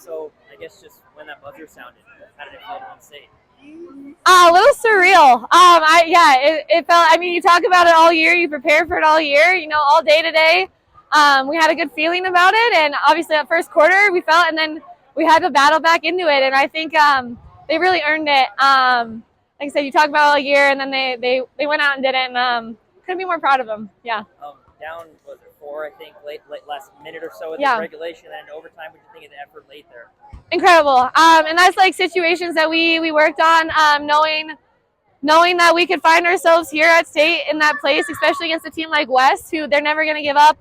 also, I guess, just when that buzzer sounded, how did it feel to win state? A little surreal. It felt. I mean, you talk about it all year. You prepare for it all year. You know, all day today. We had a good feeling about it, and obviously that first quarter we felt, and then we had to battle back into it. And I think they really earned it. Like I said, you talk about it all year, and then they went out and did it, and couldn't be more proud of them. Yeah. Down, was it 4, I think, late last minute or so of Yeah. the regulation, and then overtime. What do you think of the effort late there? Incredible. And that's like situations that we worked on, knowing that we could find ourselves here at state in that place, especially against a team like West, who they're never going to give up.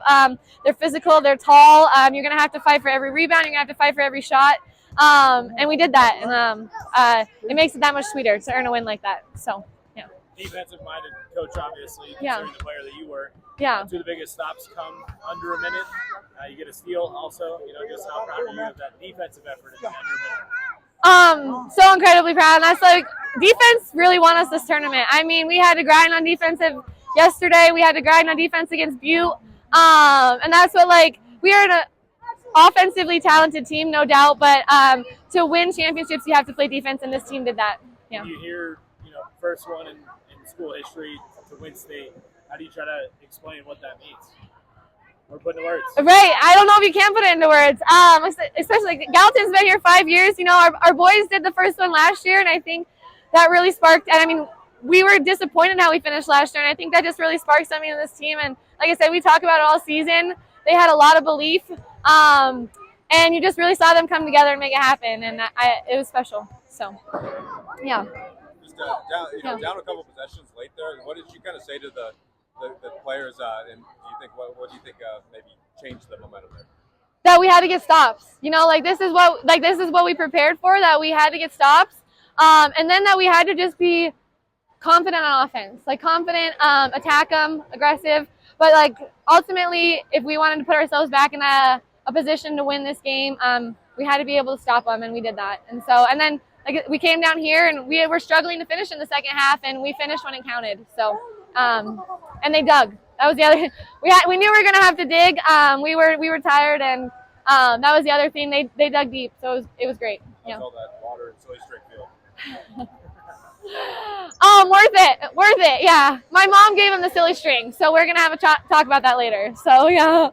They're physical, they're tall. You're going to have to fight for every rebound. You're going to have to fight for every shot. And we did that. And it makes it that much sweeter to earn a win like that. So, yeah. Defensive-minded coach, obviously, Yeah. considering the player that you were. Yeah. 2 of the biggest stops come under a minute. You get a steal also. Just how proud are you of that defensive effort under a minute? So incredibly proud. And that's like, defense really won us this tournament. I mean, we had to grind on defensive yesterday. We had to grind on defense against Butte. And that's what, like, we are an offensively talented team, no doubt. But to win championships, you have to play defense, and this team did that. Yeah. You hear, first one in school history to win state. How do you try to explain what that means? Or put into words? Right. I don't know if you can put it into words. Especially like Gallatin's been here 5 years. Our boys did the first one last year, and I think that really sparked. And I mean, we were disappointed how we finished last year, and I think that just really sparked something in this team. And like I said, we talk about it all season. They had a lot of belief, and you just really saw them come together and make it happen, and it was special. So, yeah. Just down a couple possessions late there. What did you kind of say to the players, and what do you think maybe changed the momentum there? That we had to get stops. This is what we prepared for. That we had to get stops, and then that we had to just be confident on offense, confident, attack them, aggressive. But ultimately, if we wanted to put ourselves back in a position to win this game, we had to be able to stop them, and we did that. And then we came down here, and we were struggling to finish in the second half, and we finished when it counted. So. And they dug. That was the other. We knew we were gonna have to dig. We were tired, and that was the other thing. They dug deep, so it was great. Yeah. All that water and soy string field. Worth it. Yeah, my mom gave him the silly string, so we're gonna have a talk about that later. So yeah,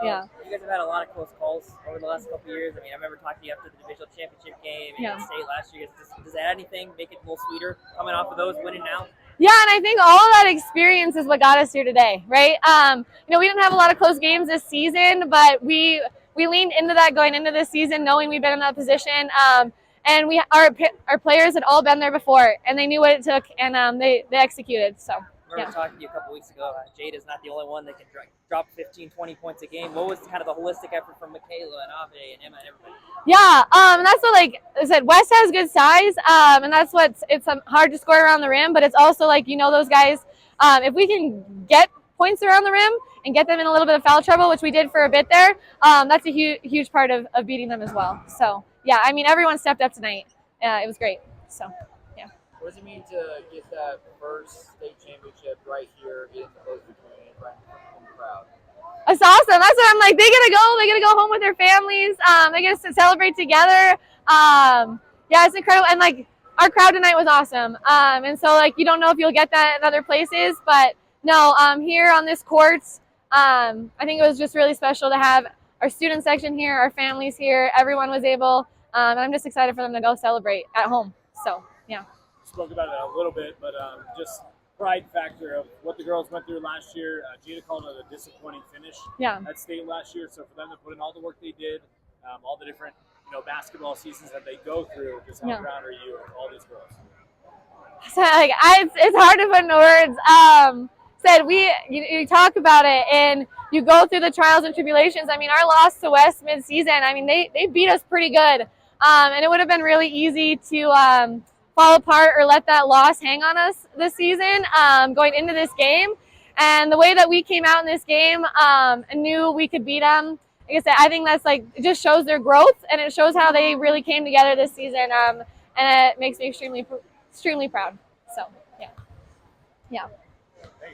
yeah. You guys have had a lot of close calls over the last couple of years. I mean, I remember talking to you after the divisional championship game and state last year. Does that add anything, make it a little sweeter coming off of those, winning now? Yeah, and I think all of that experience is what got us here today, right? We didn't have a lot of close games this season, but we leaned into that going into this season, knowing we've been in that position. And our players had all been there before, and they knew what it took, and they executed. So. I remember talking to you a couple weeks ago. Jade is not the only one that can drop 15, 20 points a game. What was kind of the holistic effort from Michaela and Ave and Emma and everybody? Yeah, that's what, like I said, West has good size, and that's it's hard to score around the rim, but it's also those guys, if we can get points around the rim and get them in a little bit of foul trouble, which we did for a bit there, that's a huge part of beating them as well. So, yeah, I mean, everyone stepped up tonight. It was great. So. What does it mean to get that first state championship right here in the Bozeman community, right in the crowd? It's awesome. That's what I'm like. They get to go home with their families. They get to celebrate together. Yeah, it's incredible. And our crowd tonight was awesome. And so you don't know if you'll get that in other places, but no, here on this court, I think it was just really special to have our student section here, our families here. Everyone was able, and I'm just excited for them to go celebrate at home. So, yeah. Spoke about it a little bit, but just pride factor of what the girls went through last year. Gina called it a disappointing finish at state last year. So for them to put in all the work they did, all the different basketball seasons that they go through, just how proud are you of all these girls? So it's hard to put into words. You talk about it and you go through the trials and tribulations. I mean, our loss to West mid-season, I mean, they beat us pretty good, and it would have been really easy to fall apart or let that loss hang on us this season going into this game. And the way that we came out in this game and knew we could beat them, like I said, I think that's it just shows their growth, and it shows how they really came together this season, and it makes me extremely proud. So, yeah.